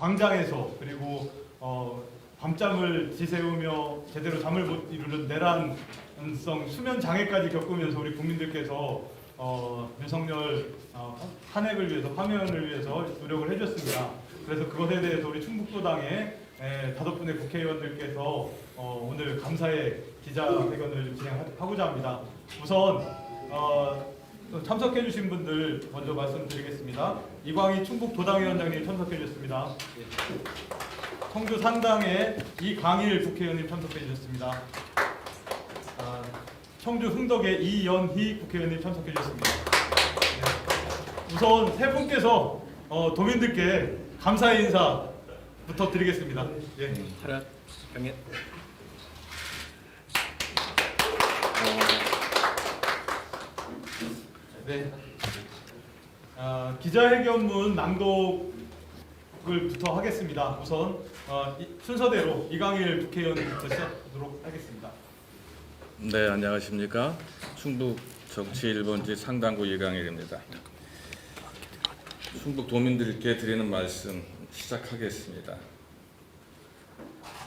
광장에서 그리고 밤잠을 지새우며 제대로 잠을 못 이루는 내란성 수면 장애까지 겪으면서 우리 국민들께서 윤석열 탄핵을 위해서 파면을 위해서 노력을 해줬습니다. 그래서 그것에 대해서 우리 충북도당의 5분의 국회의원들께서 오늘 감사의 기자회견을 진행하고자 합니다. 우선 참석해주신 분들 먼저 말씀드리겠습니다. 이광희 충북도당위원장님 참석해주셨습니다. 청주 산당의 이강일 국회의원님 참석해주셨습니다. 청주 흥덕의 이연희 국회의원님 참석해주셨습니다. 네. 우선 세 분께서 도민들께 감사의 인사부터 드리겠습니다. 예. 하나, 병현. 네. 기자회견문 낭독을부터 하겠습니다. 우선 순서대로 이강일 국회의원부터 시작하도록 하겠습니다. 네, 안녕하십니까. 충북 정치 1번지 상당구 이강일입니다. 충북 도민들께 드리는 말씀 시작하겠습니다.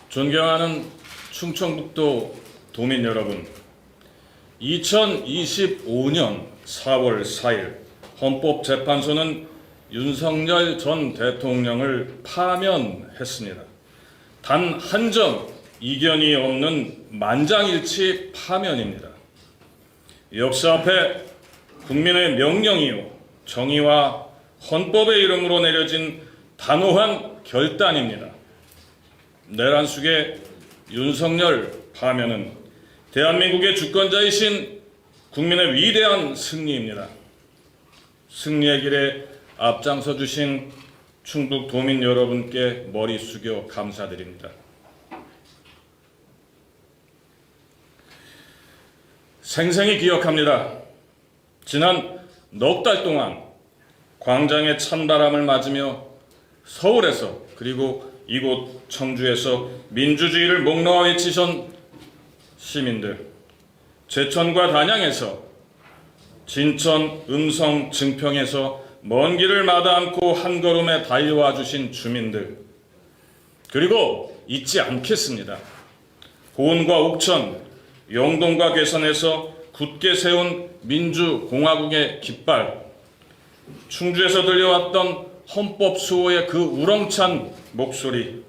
존경하는 충청북도 도민 여러분, 2025년 4월 4일 헌법재판소는 윤석열 전 대통령을 파면했습니다. 단 한 점 이견이 없는 만장일치 파면입니다. 역사 앞에 국민의 명령이요 정의와 헌법의 이름으로 내려진 단호한 결단입니다. 내란 속의 윤석열 파면은 대한민국의 주권자이신 국민의 위대한 승리입니다. 승리의 길에 앞장서 주신 충북 도민 여러분께 머리 숙여 감사드립니다. 생생히 기억합니다. 지난 넉 달 동안 광장의 찬바람을 맞으며 서울에서 그리고 이곳 청주에서 민주주의를 목 놓아 외치신 시민들, 제천과 단양에서 진천, 음성, 증평에서 먼 길을 마다 않고 한 걸음에 달려와 주신 주민들, 그리고 잊지 않겠습니다. 고은과 옥천, 영동과 괴산에서 굳게 세운 민주공화국의 깃발, 충주에서 들려왔던 헌법 수호의 그 우렁찬 목소리,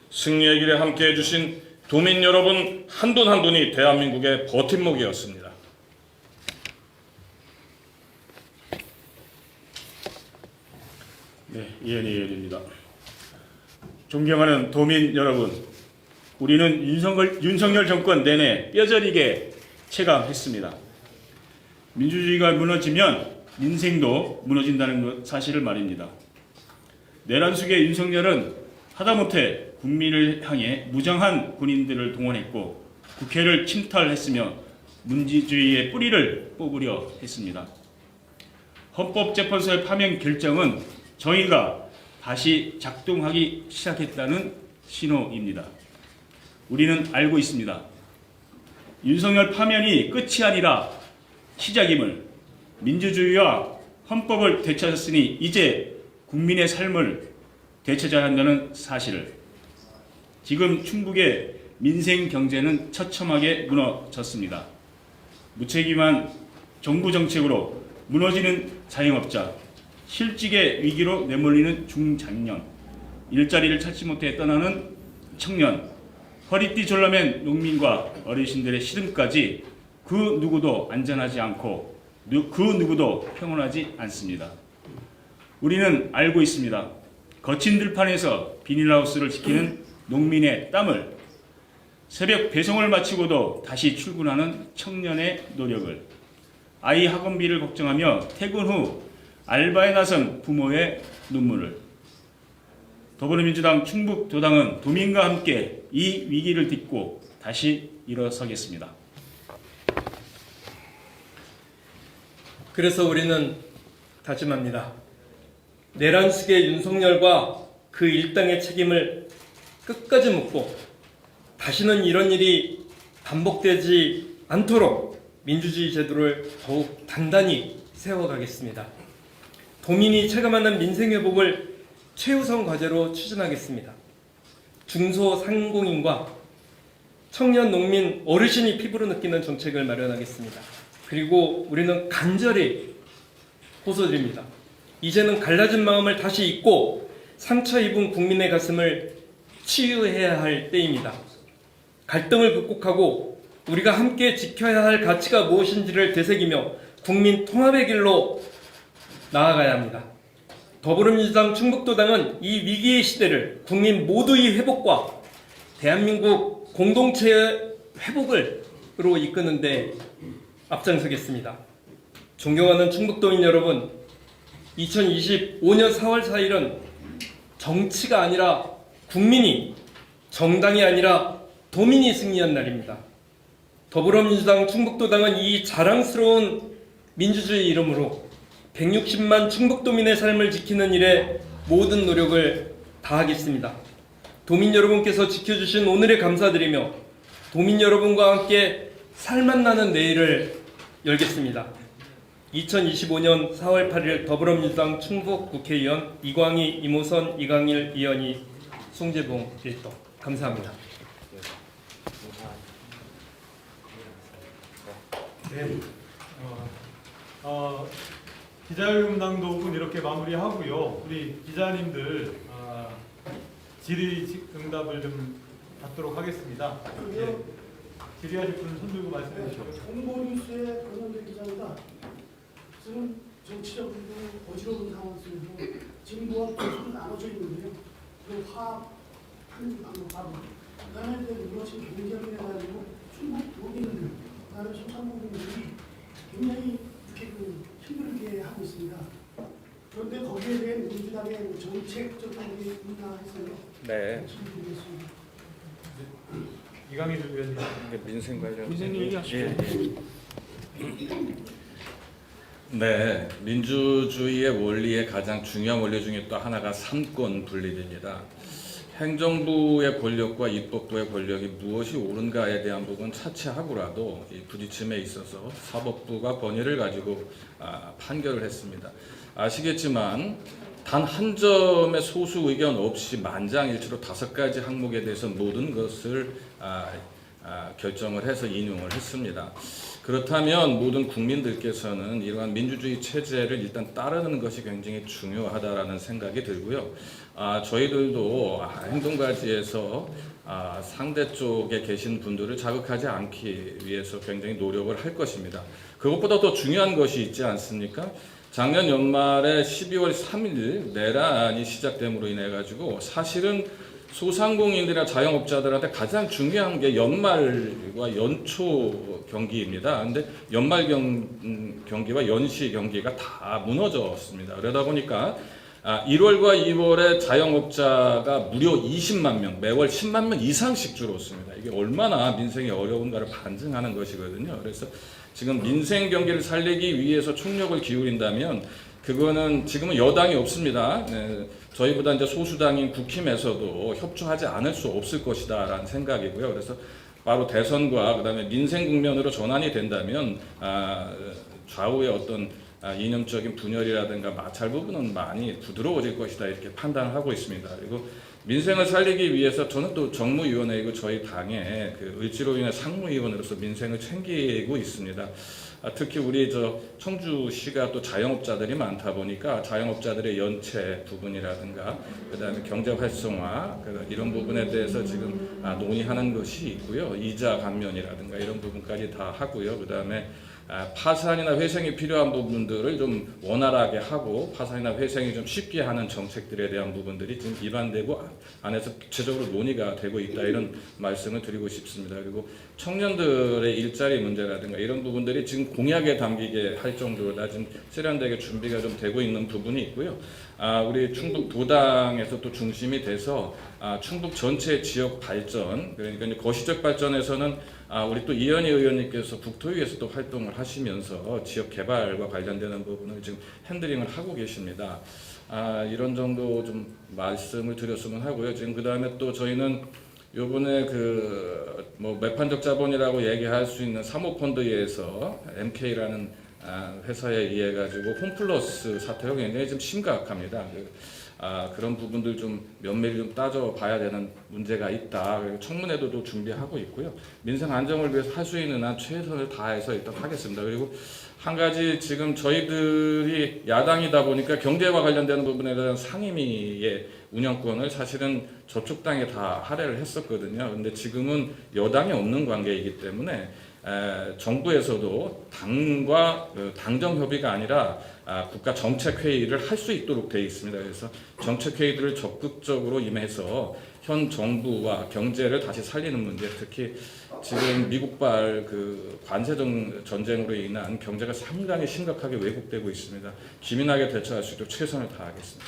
승리의 길에 함께해 주신 도민 여러분 한 분 한 분이 대한민국의 버팀목이었습니다. 네, 이현희 의원입니다. 존경하는 도민 여러분, 우리는 윤석열 정권 내내 뼈저리게 체감했습니다. 민주주의가 무너지면 민생도 무너진다는 사실을 말입니다. 내란 속의 윤석열은 하다못해 국민을 향해 무장한 군인들을 동원했고 국회를 침탈했으며 민주주의의 뿌리를 뽑으려 했습니다. 헌법재판소의 파면 결정은 정의가 다시 작동하기 시작했다는 신호입니다. 우리는 알고 있습니다. 윤석열 파면이 끝이 아니라 시작임을, 민주주의와 헌법을 되찾았으니 이제 국민의 삶을 되찾아야 한다는 사실을. 지금 충북의 민생 경제는 처참하게 무너졌습니다. 무책임한 정부 정책으로 무너지는 자영업자, 실직의 위기로 내몰리는 중장년, 일자리를 찾지 못해 떠나는 청년, 허리띠 졸라맨 농민과 어르신들의 시름까지 그 누구도 안전하지 않고 그 누구도 평온하지 않습니다. 우리는 알고 있습니다. 거친 들판에서 비닐하우스를 지키는 농민의 땀을, 새벽 배송을 마치고도 다시 출근하는 청년의 노력을, 아이 학원비를 걱정하며 퇴근 후 알바에 나선 부모의 눈물을. 더불어민주당 충북도당은 도민과 함께 이 위기를 딛고 다시 일어서겠습니다. 그래서 우리는 다짐합니다. 내란 속의 윤석열과 그 일당의 책임을 끝까지 묻고 다시는 이런 일이 반복되지 않도록 민주주의 제도를 더욱 단단히 세워가겠습니다. 도민이 체감하는 민생 회복을 최우선 과제로 추진하겠습니다. 중소상공인과 청년, 농민, 어르신이 피부로 느끼는 정책을 마련하겠습니다. 그리고 우리는 간절히 호소드립니다. 이제는 갈라진 마음을 다시 잊고 상처 입은 국민의 가슴을 치유해야 할 때입니다. 갈등을 극복하고 우리가 함께 지켜야 할 가치가 무엇인지를 되새기며 국민 통합의 길로 나아가야 합니다. 더불어민주당 충북도당은 이 위기의 시대를 국민 모두의 회복과 대한민국 공동체의 회복으로 이끄는 데 앞장서겠습니다. 존경하는 충북도민 여러분, 2025년 4월 4일은 정치가 아니라 국민이, 정당이 아니라 도민이 승리한 날입니다. 더불어민주당 충북도당은 이 자랑스러운 민주주의 이름으로 160만 충북도민의 삶을 지키는 일에 모든 노력을 다하겠습니다. 도민 여러분께서 지켜주신 오늘에 감사드리며 도민 여러분과 함께 살맛나는 내일을 열겠습니다. 2025년 4월 8일 더불어민주당 충북 국회의원 이광희, 이모선, 이강일, 이현희, 송재봉 1도 감사합니다. 네. 기자회견당독은 이렇게 마무리하고요. 우리 기자님들 질의응답을 좀 받도록 하겠습니다. 예. 질의하실 분 손 들고 말씀해 주시죠. 홍보뉴스의 권영대 기자입니다. 지금 정치적으로 어지러운 상황 속에서 진보와 보수로 나눠져 있는데요. 그 화합하는 방법하고 그다음에 무엇이 경쟁을 해가지고 충북 도민들, 그다음에 소상공인들이 굉장히 이렇게 힘들게 하고 있습니다. 그런데 거기에 대한 민주당의 정책적인 게 있나 해서요. 네. 질문드리겠습니다. 이강일 의원님. 민생 관련. 민생 얘기하시죠. 예. 네, 민주주의의 원리의 가장 중요한 원리 중에 또 하나가 삼권 분립입니다. 행정부의 권력과 입법부의 권력이 무엇이 옳은가에 대한 부분 차치하고라도 이 부딪힘에 있어서 사법부가 권위를 가지고 판결을 했습니다. 아시겠지만 단 한 점의 소수 의견 없이 만장일치로 5가지 항목에 대해서 모든 것을 결정을 해서 인용을 했습니다. 그렇다면 모든 국민들께서는 이러한 민주주의 체제를 일단 따르는 것이 굉장히 중요하다라는 생각이 들고요. 저희들도 행동가지에서 상대 쪽에 계신 분들을 자극하지 않기 위해서 굉장히 노력을 할 것입니다. 그것보다 더 중요한 것이 있지 않습니까? 작년 연말에 12월 3일 내란이 시작됨으로 인해 가지고 사실은 소상공인들이나 자영업자들한테 가장 중요한 게 연말과 연초 경기입니다. 근데 연말 경기와 연시 경기가 다 무너졌습니다. 그러다 보니까 1월과 2월에 자영업자가 무려 20만 명, 매월 10만 명 이상씩 줄었습니다. 이게 얼마나 민생이 어려운가를 반증하는 것이거든요. 그래서 지금 민생 경기를 살리기 위해서 총력을 기울인다면 그거는 지금은 여당이 없습니다. 네, 저희보다 이제 소수당인 국힘에서도 협조하지 않을 수 없을 것이다라는 생각이고요. 그래서 바로 대선과 그다음에 민생 국면으로 전환이 된다면 좌우의 어떤 이념적인 분열이라든가 마찰 부분은 많이 부드러워질 것이다 이렇게 판단을 하고 있습니다. 그리고 민생을 살리기 위해서 저는 또 정무위원회이고 저희 당의 그 의지로 인해 상무위원으로서 민생을 챙기고 있습니다. 특히 우리 청주시가 또 자영업자들이 많다 보니까 자영업자들의 연체 부분이라든가 그다음에 경제 활성화 이런 부분에 대해서 지금 논의하는 것이 있고요. 이자 감면이라든가 이런 부분까지 다 하고요. 그다음에 파산이나 회생이 필요한 부분들을 좀 원활하게 하고 파산이나 회생이 좀 쉽게 하는 정책들에 대한 부분들이 지금 입안되고 안에서 구체적으로 논의가 되고 있다 이런 말씀을 드리고 싶습니다. 그리고 청년들의 일자리 문제라든가 이런 부분들이 지금 공약에 담기게 할 정도로 지금 세련되게 준비가 좀 되고 있는 부분이 있고요. 우리 충북 도당에서 또 중심이 돼서 충북 전체 지역 발전, 그러니까 이제 거시적 발전에서는 우리 또 이현희 의원님께서 국토위에서 또 활동을 하시면서 지역 개발과 관련되는 부분을 지금 핸들링을 하고 계십니다. 이런 정도 좀 말씀을 드렸으면 하고요. 지금 그 다음에 또 저희는 요번에 매판적 자본이라고 얘기할 수 있는 사모펀드에서 MK라는 회사에 의해 가지고 홈플러스 사태가 굉장히 좀 심각합니다. 그런 부분들 좀 면밀히 좀 따져봐야 되는 문제가 있다. 그리고 청문회도 준비하고 있고요. 민생 안정을 위해서 할 수 있는 한 최선을 다해서 일단 하겠습니다. 그리고 한 가지 지금 저희들이 야당이다 보니까 경제와 관련되는 부분에 대한 상임위의 운영권을 사실은 저쪽 당에 다 할애를 했었거든요. 근데 지금은 여당이 없는 관계이기 때문에 정부에서도 당과 당정 협의가 아니라 국가 정책 회의를 할 수 있도록 되어 있습니다. 그래서 정책 회의들을 적극적으로 임해서 현 정부와 경제를 다시 살리는 문제, 특히 지금 미국발 그 관세 전쟁으로 인한 경제가 상당히 심각하게 왜곡되고 있습니다. 기민하게 대처할 수 있도록 최선을 다하겠습니다.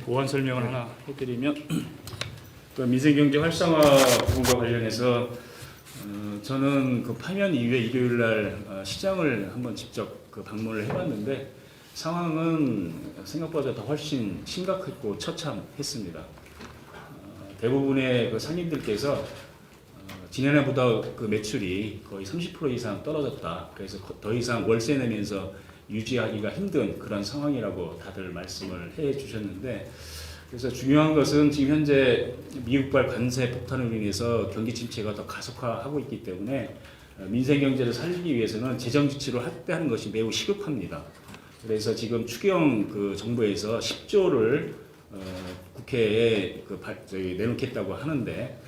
보완 설명을 하나 해드리면 그 민생경제 활성화 부분과 관련해서 저는 그 파면 이후에 일요일 날 시장을 한번 직접 그 방문을 해봤는데 상황은 생각보다 더 훨씬 심각했고 처참했습니다. 대부분의 그 상인들께서 지난해보다 그 매출이 거의 30% 이상 떨어졌다. 그래서 더 이상 월세 내면서 유지하기가 힘든 그런 상황이라고 다들 말씀을 해 주셨는데, 그래서 중요한 것은 지금 현재 미국발 관세 폭탄으로 인해서 경기 침체가 더 가속화하고 있기 때문에 민생 경제를 살리기 위해서는 재정 지출을 확대하는 것이 매우 시급합니다. 그래서 지금 추경 그 정부에서 10조를 국회에 내놓겠다고 하는데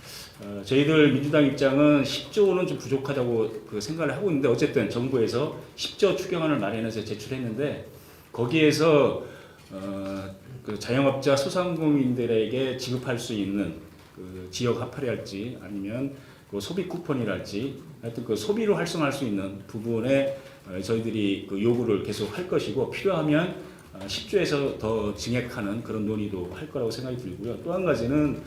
저희들 민주당 입장은 10조는 좀 부족하다고 그 생각을 하고 있는데, 어쨌든 정부에서 10조 추경안을 마련해서 제출했는데 거기에서 그 자영업자 소상공인들에게 지급할 수 있는 그 지역 화폐랄지 아니면 그 소비 쿠폰이랄지 하여튼 그 소비로 활성화할 수 있는 부분에 저희들이 그 요구를 계속 할 것이고, 필요하면 10조에서 더 증액하는 그런 논의도 할 거라고 생각이 들고요. 또 한 가지는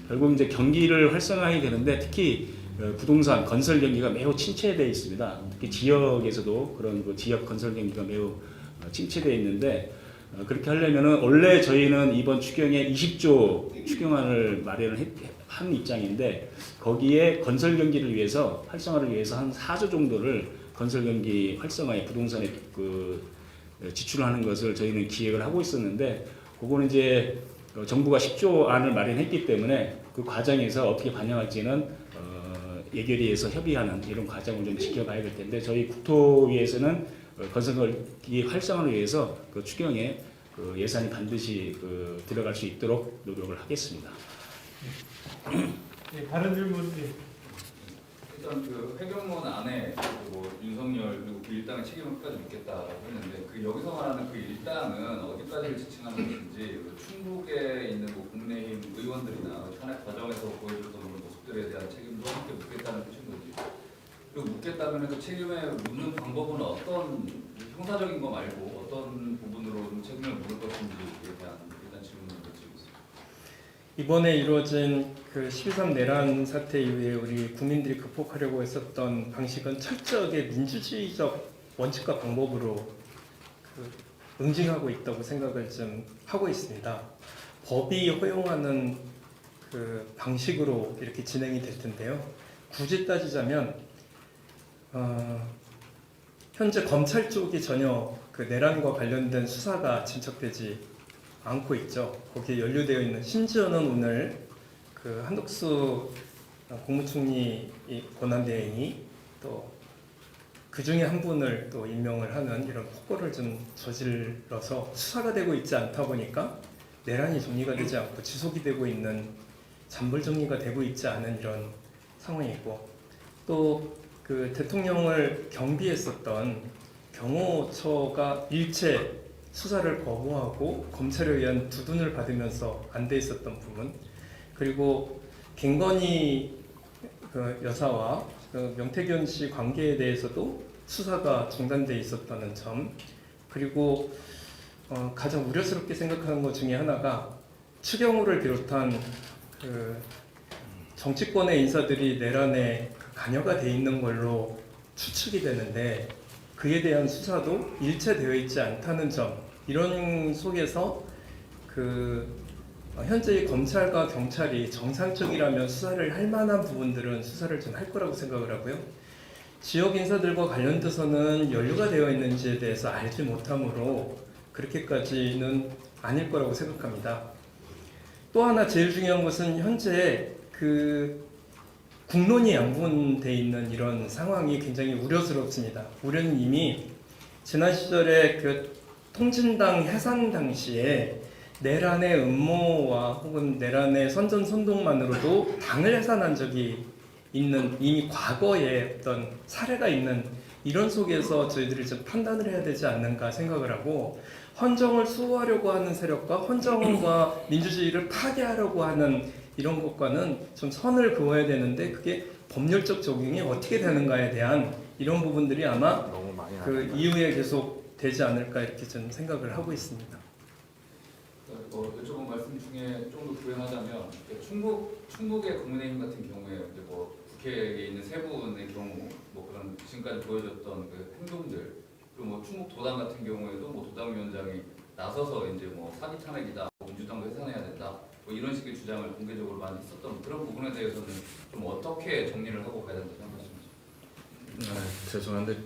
결국 이제 경기를 활성화해야 되는데 특히 부동산 건설 경기가 매우 침체되어 있습니다. 특히 지역에서도 그런 그 지역 건설 경기가 매우 침체되어 있는데, 그렇게 하려면은 원래 저희는 이번 추경에 20조 추경안을 마련을 한 입장인데 거기에 건설 경기를 위해서 활성화를 위해서 한 4조 정도를 건설 경기 활성화에 부동산에 그 지출하는 것을 저희는 기획을 하고 있었는데, 그거는 이제 정부가 10조 안을 마련했기 때문에 그 과정에서 어떻게 반영할지는 예결위에서 협의하는 이런 과정을 좀 지켜봐야 될 텐데, 저희 국토위에서는 건설기 활성화를 위해서 그 추경에 그 예산이 반드시 그 들어갈 수 있도록 노력을 하겠습니다. 네, 다른 질문. 일단 그 회경문 안에 뭐 윤석열 그리고 그 일당의 책임을 끝까지 묻겠다라고 했는데, 그 여기서 말하는 그 일당은 어디까지를 지칭하는 것인지, 그 충북에 있는 뭐 국민의힘 의원들이나 탄핵 과정에서 보여줬던 그런 모습들에 대한 책임도 함께 묻겠다는 뜻인 거지. 그리고 묻겠다면 그 책임에 묻는 방법은 어떤 형사적인 거 말고 어떤 부분으로 좀 책임을 묻을 것인지에 대한 일단 질문을 드리겠습니다. 이번에 이루어진 그 12.3 내란 사태 이후에 우리 국민들이 극복하려고 했었던 방식은 철저하게 민주주의적 원칙과 방법으로 그 응징하고 있다고 생각을 좀 하고 있습니다. 법이 허용하는 그 방식으로 이렇게 진행이 될 텐데요. 굳이 따지자면 현재 검찰 쪽이 전혀 그 내란과 관련된 수사가 진척되지 않고 있죠. 거기에 연루되어 있는, 심지어는 오늘 그 한덕수 국무총리 권한대행이 또 그 중에 한 분을 또 임명을 하는 이런 폭거를 좀 저질러서 수사가 되고 있지 않다 보니까 내란이 정리가 되지 않고 지속이 되고 있는, 잔불 정리가 되고 있지 않은 이런 상황이고, 또 그 대통령을 경비했었던 경호처가 일체 수사를 거부하고 검찰에 의한 두둔을 받으면서 안 돼 있었던 부분, 그리고 김건희 그 여사와 그 명태균 씨 관계에 대해서도 수사가 중단돼 있었다는 점, 그리고 가장 우려스럽게 생각하는 것 중에 하나가 추경호를 비롯한 그 정치권의 인사들이 내란에 관여가 돼 있는 걸로 추측이 되는데 그에 대한 수사도 일체되어 있지 않다는 점, 이런 속에서 그 현재의 검찰과 경찰이 정상적이라면 수사를 할 만한 부분들은 수사를 좀 할 거라고 생각을 하고요. 지역 인사들과 관련돼서는 연루가 되어 있는지에 대해서 알지 못하므로 그렇게까지는 아닐 거라고 생각합니다. 또 하나 제일 중요한 것은 현재 그 국론이 양분돼 있는 이런 상황이 굉장히 우려스럽습니다. 우려는 이미 지난 시절에 그 통진당 해산 당시에 내란의 음모와 혹은 내란의 선전선동만으로도 당을 해산한 적이 있는 이미 과거에 어떤 사례가 있는 이런 속에서 저희들이 좀 판단을 해야 되지 않는가 생각을 하고, 헌정을 수호하려고 하는 세력과 헌정과 민주주의를 파괴하려고 하는 이런 것과는 좀 선을 그어야 되는데, 그게 법률적 적용이 어떻게 되는가에 대한 이런 부분들이 아마 그 이후에 계속 되지 않을까 이렇게 좀 생각을 하고 있습니다. 여쭤본 말씀 중에 좀 더 부연하자면 충북의 국민의힘 같은 경우에 이제 뭐 국회에 있는 세 분의 경우 뭐 그런 지금까지 보여줬던 그 행동들, 그리고 뭐 충북 도당 같은 경우에도 뭐 도당위원장이 나서서 이제 뭐 사기 탄핵이다, 민주당도 해산해야 된다, 뭐 이런 식의 주장을 공개적으로 많이 했었던 그런 부분에 대해서는 좀 어떻게 정리를 하고 가야 된다고 생각하십니까? 죄송한데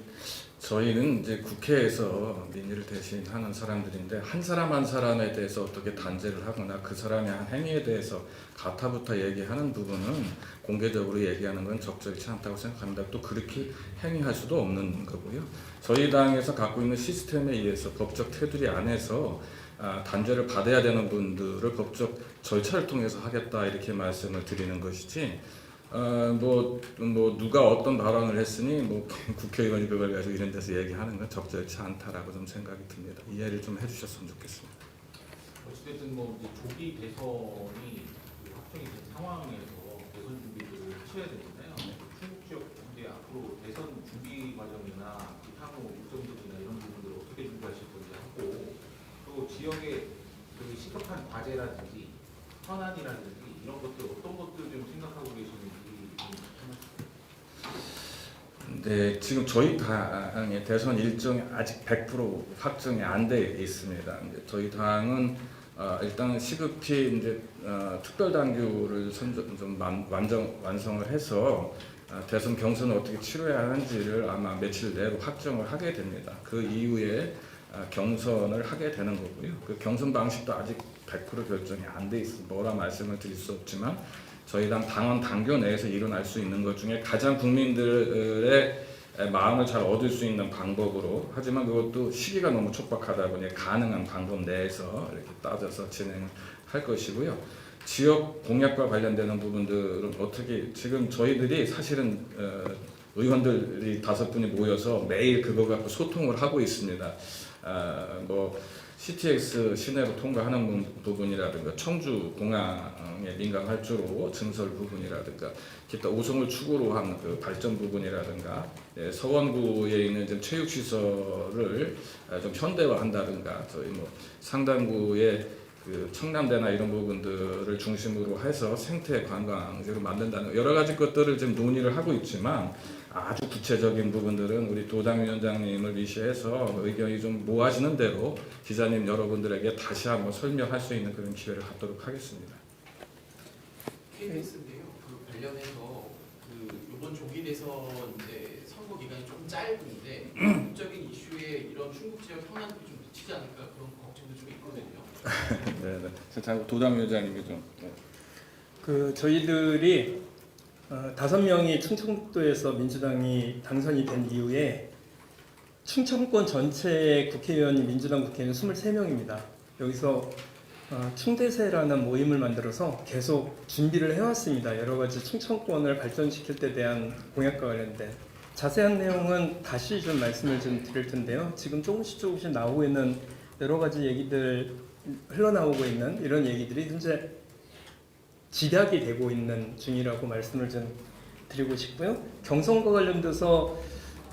저희는 이제 국회에서 민의를 대신하는 사람들인데, 한 사람 한 사람에 대해서 어떻게 단죄를 하거나 그 사람의 한 행위에 대해서 가타부타 얘기하는 부분은 공개적으로 얘기하는 건 적절치 않다고 생각합니다. 또 그렇게 행위할 수도 없는 거고요. 저희 당에서 갖고 있는 시스템에 의해서 법적 테두리 안에서 단죄를 받아야 되는 분들을 법적 절차를 통해서 하겠다 이렇게 말씀을 드리는 것이지, 뭐 누가 어떤 발언을 했으니 뭐 국회의원이 그걸 가지고 이런 데서 얘기하는 건 적절치 않다라고 좀 생각이 듭니다. 이해를 좀 해주셨으면 좋겠습니다. 어찌됐든 뭐 이제 조기 대선이 확정이 된 상황에서 대선 준비를 하셔야 되잖아요. 충북 지역 이제 앞으로 대선 준비 과정이나 향후 일정들이나 이런 부분들을 어떻게 준비하실 건지 하고, 또 지역의 그 시급한 과제라든지 현안이라든지 이런 것들 어떤 것들 좀 생각하고 계시는지. 네, 지금 저희 당의 대선 일정이 아직 100% 확정이 안 돼 있습니다. 이제 저희 당은 일단 시급히 이제 특별 당규를 좀 완성을 해서 대선 경선을 어떻게 치러야 하는지를 아마 며칠 내로 확정을 하게 됩니다. 그 이후에 경선을 하게 되는 거고요. 그 경선 방식도 아직 100% 결정이 안 돼 있습니다. 뭐라 말씀을 드릴 수 없지만 저희 당원 당규 내에서 일어날 수 있는 것 중에 가장 국민들의 마음을 잘 얻을 수 있는 방법으로, 하지만 그것도 시기가 너무 촉박하다 보니 가능한 방법 내에서 이렇게 따져서 진행할 것이고요. 지역 공약과 관련되는 부분들은 어떻게, 지금 저희들이 사실은 의원들이 5분이 모여서 매일 그거 갖고 소통을 하고 있습니다. 뭐 CTX 시내로 통과하는 부분이라든가 청주 공항의 민간 활주로 증설 부분이라든가 기타 5성을 축으로 한 그 발전 부분이라든가, 서원구에 있는 좀 체육시설을 좀 현대화한다든가, 저희 뭐 상당구의 그 청남대나 이런 부분들을 중심으로 해서 생태 관광지로 만든다는 여러 가지 것들을 지금 논의를 하고 있지만, 아주 구체적인 부분들은 우리 도당위원장님을 위시해서 의견이 좀 모아지는 대로 기자님 여러분들에게 다시 한번 설명할 수 있는 그런 기회를 갖도록 하겠습니다. KBS인데요. 그 관련해서 그 이번 조기 대선인데 선거 기간이 좀 짧은데 국적인 이슈에 이런 충북 지역 현안들이 좀 미치지 않을까 그런 걱정도 좀 있거든요. 네. 자, 도당위원장님이 좀. 네. 그 저희들이 5명이 충청도에서 민주당이 당선이 된 이후에 충청권 전체 국회의원이 민주당 국회의원 23명입니다. 여기서 충대세라는 모임을 만들어서 계속 준비를 해왔습니다. 여러 가지 충청권을 발전시킬 때 대한 공약과 관련된 자세한 내용은 다시 좀 말씀을 좀 드릴 텐데요. 지금 조금씩 나오고 있는 여러 가지 얘기들, 흘러나오고 있는 이런 얘기들이 현재 집약이 되고 있는 중이라고 말씀을 좀 드리고 싶고요. 경선과 관련돼서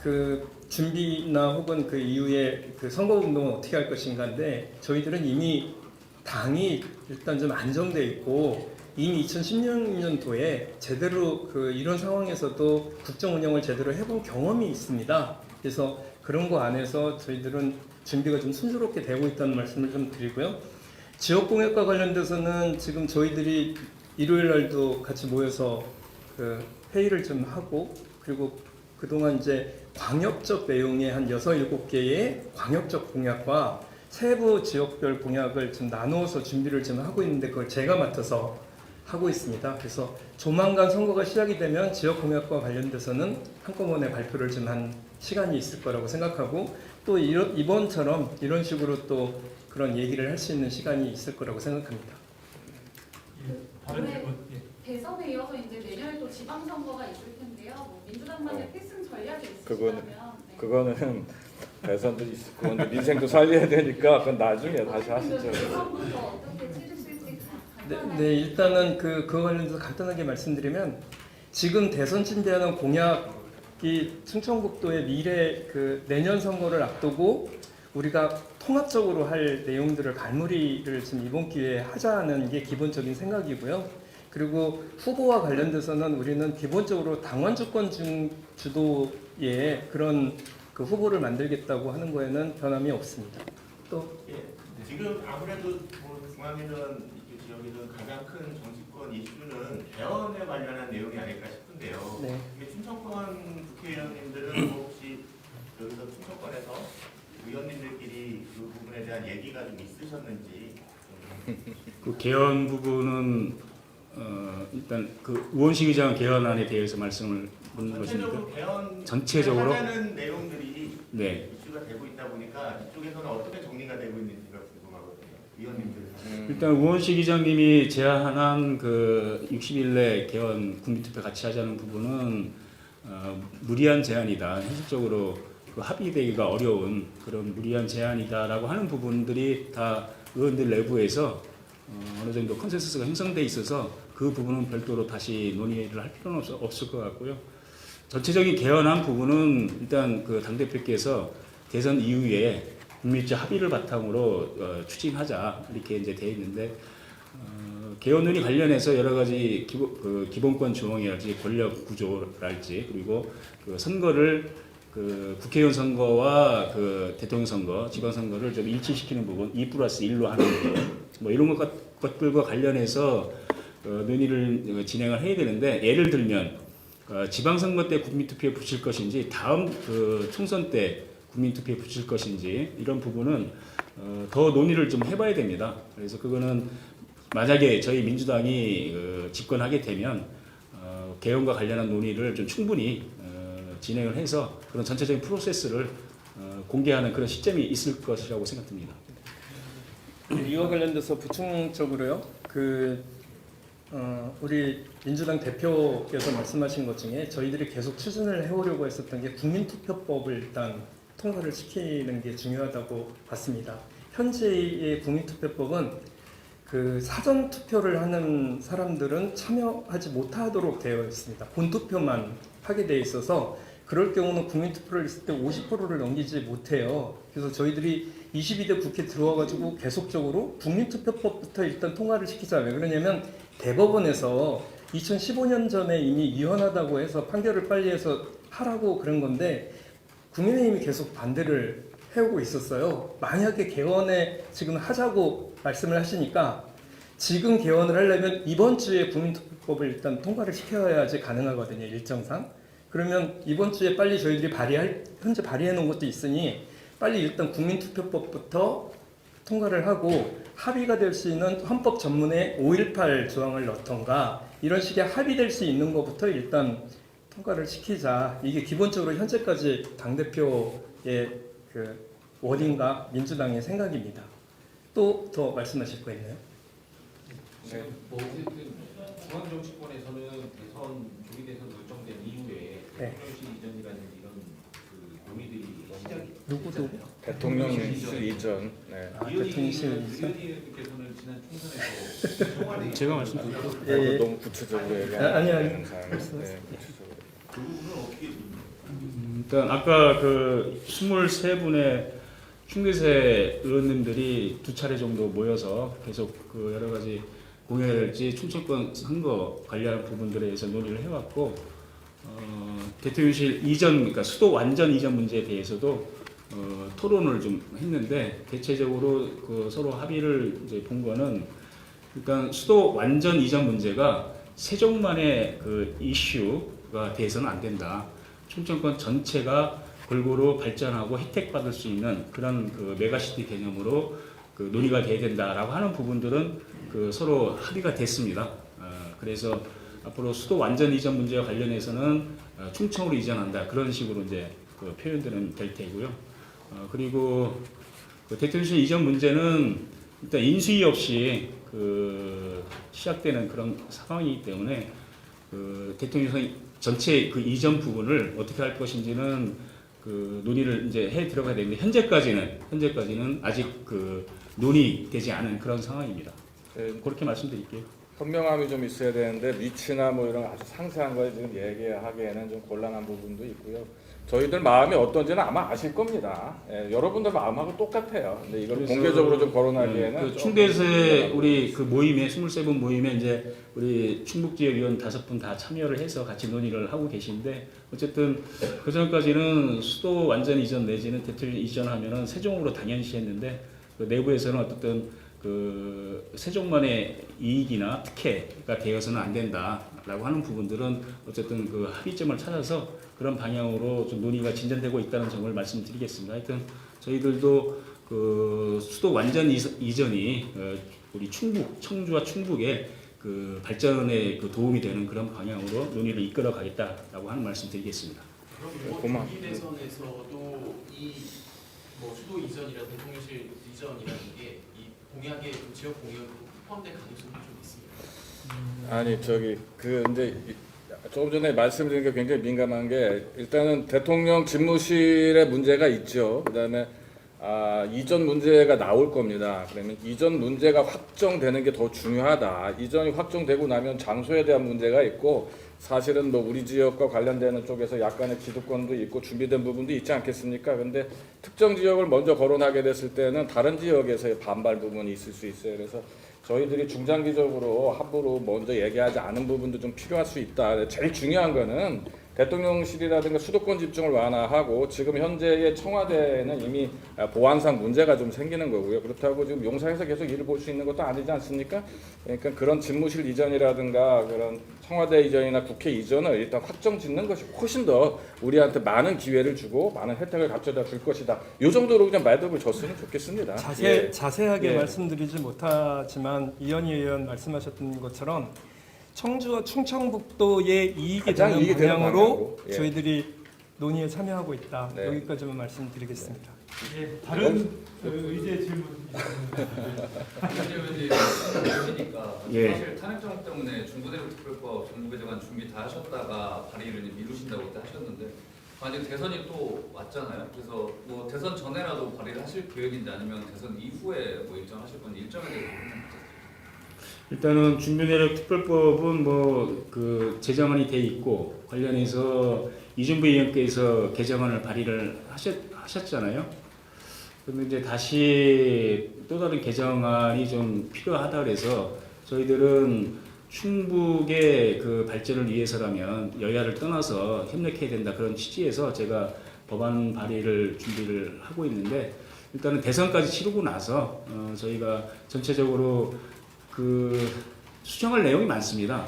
그 준비나 혹은 그 이후에 그 선거운동은 어떻게 할 것인가인데, 저희들은 이미 당이 일단 좀 안정돼 있고 이미 2016년도에 제대로 그 이런 상황에서도 국정 운영을 제대로 해본 경험이 있습니다. 그래서 그런 거 안에서 저희들은 준비가 좀 순조롭게 되고 있다는 말씀을 좀 드리고요. 지역 공약과 관련돼서는 지금 저희들이 일요일 날도 같이 모여서 그 회의를 좀 하고, 그리고 그동안 이제 광역적 내용의 한 6, 7개의 광역적 공약과 세부 지역별 공약을 좀 나누어서 준비를 좀 하고 있는데 그걸 제가 맡아서 하고 있습니다. 그래서 조만간 선거가 시작이 되면 지역 공약과 관련돼서는 한꺼번에 발표를 좀 한 시간이 있을 거라고 생각하고 또 이번처럼 이런 식으로 또 그런 얘기를 할 수 있는 시간이 있을 거라고 생각합니다. 다른 네. 질문. 예. 대선에 이어서 이제 내년에 또 지방선거가 있을 텐데요. 뭐 민주당만의 필승 전략이 그거는- 있으시다면 네. 그거는 대선도 있을 거고 민생도 살려야 되니까 그건 나중에 다시 하시죠. 대선부터 어떻게 치르실지 간단하게. 네, 일단은 그거 관련해서 간단하게 말씀드리면 지금 대선 준비하는 공약이 충청북도의 미래 그 내년 선거를 앞두고 우리가 통합적으로 할 내용들을 갈무리를 지금 이번 기회에 하자는 게 기본적인 생각이고요. 그리고 후보와 관련돼서는 우리는 기본적으로 당원 주권 주도의 그런 그 후보를 만들겠다고 하는 거에는 변함이 없습니다. 또 예, 지금 아무래도 뭐 중앙이든 이렇게 지역이든 가장 큰 정치권 이슈는 개헌에 관련한 내용이 아닐까 싶은데요. 네. 이게 충청권 국회의원님들은 뭐 혹시 여기서 충청권에서 의원님들끼리 그 부분에 대한 얘기가 좀 있으셨는지. 그 개헌 부분은 일단 그 우원식의장 개헌안에 대해서 말씀을 묻는 것입니까? 전체적으로 개헌 전체적으로? 하자는 내용들이 네. 이슈가 되고 있다 보니까 이쪽에서는 어떻게 정리가 되고 있는지가 궁금하거든요. 의원님들. 일단 우원식 의장님이 제안한 그 60일 내 개헌 국민투표 같이 하자는 부분은 무리한 제안이다. 현실적으로 그 합의되기가 어려운 그런 무리한 제안이다라고 하는 부분들이 다 의원들 내부에서 어느 정도 컨센서스가 형성돼 있어서 그 부분은 별도로 다시 논의를 할 필요는 없을 것 같고요. 전체적인 개헌안 부분은 일단 그 당대표께서 대선 이후에 국민적 합의를 바탕으로 추진하자 이렇게 이제 돼 있는데 개헌론이 관련해서 여러 가지 기본권 조항이랄지 권력 구조랄지 그리고 그 선거를 그 국회의원 선거와 그 대통령 선거, 지방 선거를 좀 일치시키는 부분, 2+1로 하는 거 뭐 이런 것들과 관련해서 논의를 진행을 해야 되는데 예를 들면 지방선거 때 국민투표에 붙일 것인지 다음 그 총선 때 국민투표에 붙일 것인지 이런 부분은 더 논의를 좀 해봐야 됩니다. 그래서 그거는 만약에 저희 민주당이 집권하게 되면 개헌과 관련한 논의를 좀 충분히 진행을 해서 그런 전체적인 프로세스를 공개하는 그런 시점이 있을 것이라고 생각됩니다. 이와 관련돼서 부충적으로요. 우리 민주당 대표께서 말씀하신 것 중에 저희들이 계속 추진을 해오려고 했었던 게 국민투표법을 일단 통과를 시키는 게 중요하다고 봤습니다. 현재의 국민투표법은 그 사전 투표를 하는 사람들은 참여하지 못하도록 되어 있습니다. 본투표만 하게 되어 있어서 그럴 경우는 국민투표를 했을 때 50%를 넘기지 못해요. 그래서 저희들이 22대 국회 들어와가지고 계속적으로 국민투표법부터 일단 통과를 시키자. 왜 그러냐면 대법원에서 2015년 전에 이미 위헌하다고 해서 판결을 빨리 해서 하라고 그런 건데 국민의힘이 계속 반대를 해오고 있었어요. 만약에 개헌에 지금 하자고 말씀을 하시니까 지금 개헌을 하려면 이번 주에 국민투표법을 일단 통과를 시켜야지 가능하거든요. 일정상. 그러면 이번 주에 빨리 저희들이 현재 발의해 놓은 것도 있으니 빨리 일단 국민투표법부터 통과를 하고 합의가 될 수 있는 헌법 전문에 5.18 조항을 넣던가 이런 식의 합의될 수 있는 것부터 일단 통과를 시키자. 이게 기본적으로 현재까지 당대표의 그 워딩과 민주당의 생각입니다. 또 더 말씀하실 거 있나요? 뭐 어쨌든 중앙 정치권에서는 대선 조기 대선 결정된 이후에 네. 대통령실 이전이라는 이런 그 논의들이 시작이 누구도? 됐잖아요. 대통령실 이전. 네. 대통령실 이전? 의원님께서는 지난 총선에서 청와대 제가 말씀드릴게요. 예, 예. 너무 구체적으로 아니요. 얘기하는 사항인데 구체적으로. 그 부분은 어떻게 일단 아까 그 23분의 충계세 의원님들이 두 차례 정도 모여서 계속 그 여러 가지 공약이랄지 충청권 선거 관련 부분들에 대해서 논의를 해왔고 대통령실 이전 그러니까 수도 완전 이전 문제에 대해서도 토론을 좀 했는데 대체적으로 그 서로 합의를 이제 본 거는 일단 수도 완전 이전 문제가 세종만의 그 이슈가 돼서는 안 된다. 충청권 전체가 골고루 발전하고 혜택받을 수 있는 그런 그 메가시티 개념으로 그 논의가 돼야 된다라고 하는 부분들은 그 서로 합의가 됐습니다. 그래서 앞으로 수도 완전 이전 문제와 관련해서는 충청으로 이전한다 그런 식으로 이제 그 표현들은 될 테고요. 그리고 그 대통령실 이전 문제는 일단 인수위 없이 그 시작되는 그런 상황이기 때문에 그 대통령실 전체 그 이전 부분을 어떻게 할 것인지는 그 논의를 이제 해 들어가야 되는데 현재까지는 아직 그 논의되지 않은 그런 상황입니다. 그렇게 말씀드릴게요. 현명함이 좀 있어야 되는데 위치나 뭐 이런 아주 상세한 걸 지금 얘기하기에는 좀 곤란한 부분도 있고요. 저희들 마음이 어떤지는 아마 아실 겁니다. 여러분들 마음하고 똑같아요. 근데 이걸 공개적으로 좀 거론하기에는 그 충대에서의 우리 그 모임에 23 모임에 이제 우리 충북 지역 의원 5분 다 참여를 해서 같이 논의를 하고 계신데 어쨌든 그 전까지는 수도 완전 이전 내지는 대통령 이전하면은 세종으로 당연시 했는데 그 내부에서는 어쨌든 그 세종만의 이익이나 특혜가 되어서는 안 된다라고 하는 부분들은 어쨌든 그 합의점을 찾아서 그런 방향으로 좀 논의가 진전되고 있다는 점을 말씀드리겠습니다. 하여튼 저희들도 그 수도 완전 이전이 우리 충북, 청주와 충북의 그 발전에 그 도움이 되는 그런 방향으로 논의를 이끌어 가겠다라고 하는 말씀드리겠습니다. 그럼 이번 조기 대선에서도 이 뭐 수도 이전이라 대통령실 이전이라는 게 이 공약의 그 지역 공약으로 포함될 가능성이 좀 있습니다. 아니 저기 그 이제 조금 전에 말씀드린 게 굉장히 민감한 게 일단은 대통령 집무실에 문제가 있죠. 그다음에 이전 문제가 나올 겁니다. 그러면 이전 문제가 확정되는 게 더 중요하다. 이전이 확정되고 나면 장소에 대한 문제가 있고 사실은 뭐 우리 지역과 관련되는 쪽에서 약간의 기득권도 있고 준비된 부분도 있지 않겠습니까? 근데 특정 지역을 먼저 거론하게 됐을 때는 다른 지역에서의 반발 부분이 있을 수 있어요. 그래서 저희들이 중장기적으로 함부로 먼저 얘기하지 않은 부분도 좀 필요할 수 있다. 제일 중요한 거는 대통령실이라든가 수도권 집중을 완화하고 지금 현재의 청와대는 이미 보안상 문제가 좀 생기는 거고요. 그렇다고 지금 용산에서 계속 일을 볼 수 있는 것도 아니지 않습니까? 그러니까 그런 집무실 이전이라든가 그런 청와대 이전이나 국회 이전을 일단 확정 짓는 것이 훨씬 더 우리한테 많은 기회를 주고 많은 혜택을 가져다 줄 것이다. 이 정도로 그냥 매듭을 줬으면 좋겠습니다. 자세하게 말씀드리지 못하지만 이현희 의원 말씀하셨던 것처럼 청주와 충청북도의 이익이 되는 방향으로 저희들이 논의에 참여하고 있다. 네. 여기까지만 말씀드리겠습니다. 다른 의제 질문. 그러니까 예. 사실 탄핵정 때문에 중부대륙특별법 정부개정안 준비 다 하셨다가 발의를 미루신다고 그때 하셨는데 만약 대선이 또 왔잖아요. 그래서 뭐 대선 전에라도 발의를 하실 계획인지 아니면 대선 이후에 뭐 일정하실 건지 일정에 대해서 일단은 중부내륙 특별법은 뭐 그 제정안이 돼 있고 관련해서 이준부 의원께서 개정안을 발의를 하셨잖아요. 그런데 이제 다시 또 다른 개정안이 좀 필요하다 그래서 저희들은 충북의 그 발전을 위해서라면 여야를 떠나서 협력해야 된다 그런 취지에서 제가 법안 발의를 준비를 하고 있는데 일단은 대선까지 치르고 나서 저희가 전체적으로 그 수정할 내용이 많습니다.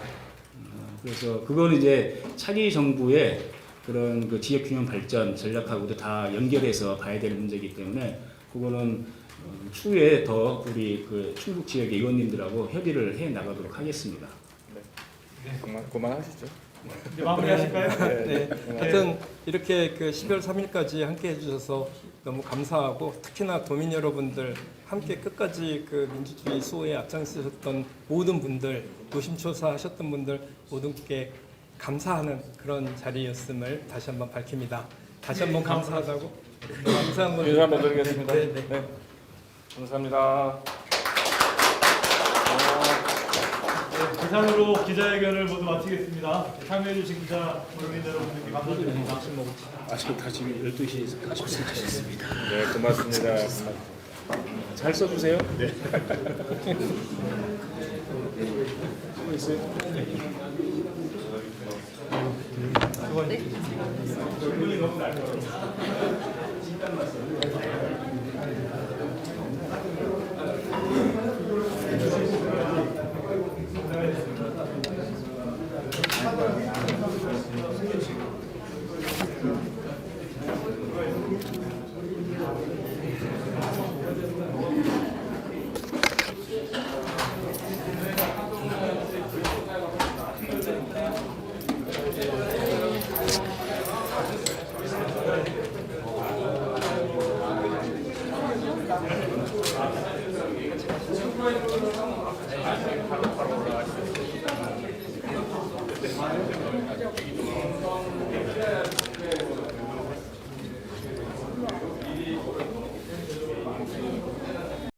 그래서 그거는 이제 차기 정부의 그런 그 지역 균형 발전 전략하고도 다 연결해서 봐야 되는 문제이기 때문에 그거는 추후에 더 우리 그 충북 지역의 의원님들하고 협의를 해 나가도록 하겠습니다. 그만하시죠. 이제 마무리하실까요? 네. 하여튼 이렇게 그 12월 3일까지 함께 해주셔서 너무 감사하고 특히나 도민 여러분들 함께 끝까지 그 민주주의 수호에 앞장서셨던 모든 분들, 노심초사 하셨던 분들 모든께 감사하는 그런 자리였음을 다시 한번 밝힙니다. 다시 한번 감사하다고 감사 한번 인사 한번 드리겠습니다. 네. 네. 감사합니다. 이상으로 기자회견을 모두 마치겠습니다. 참여해주신 기자 국민 여러분들께 감사드립니다. 아직 다시 12시에서 다시 시작했습니다. 네, 고맙습니다. 잘 써주세요. 네. 바로 올라가시죠.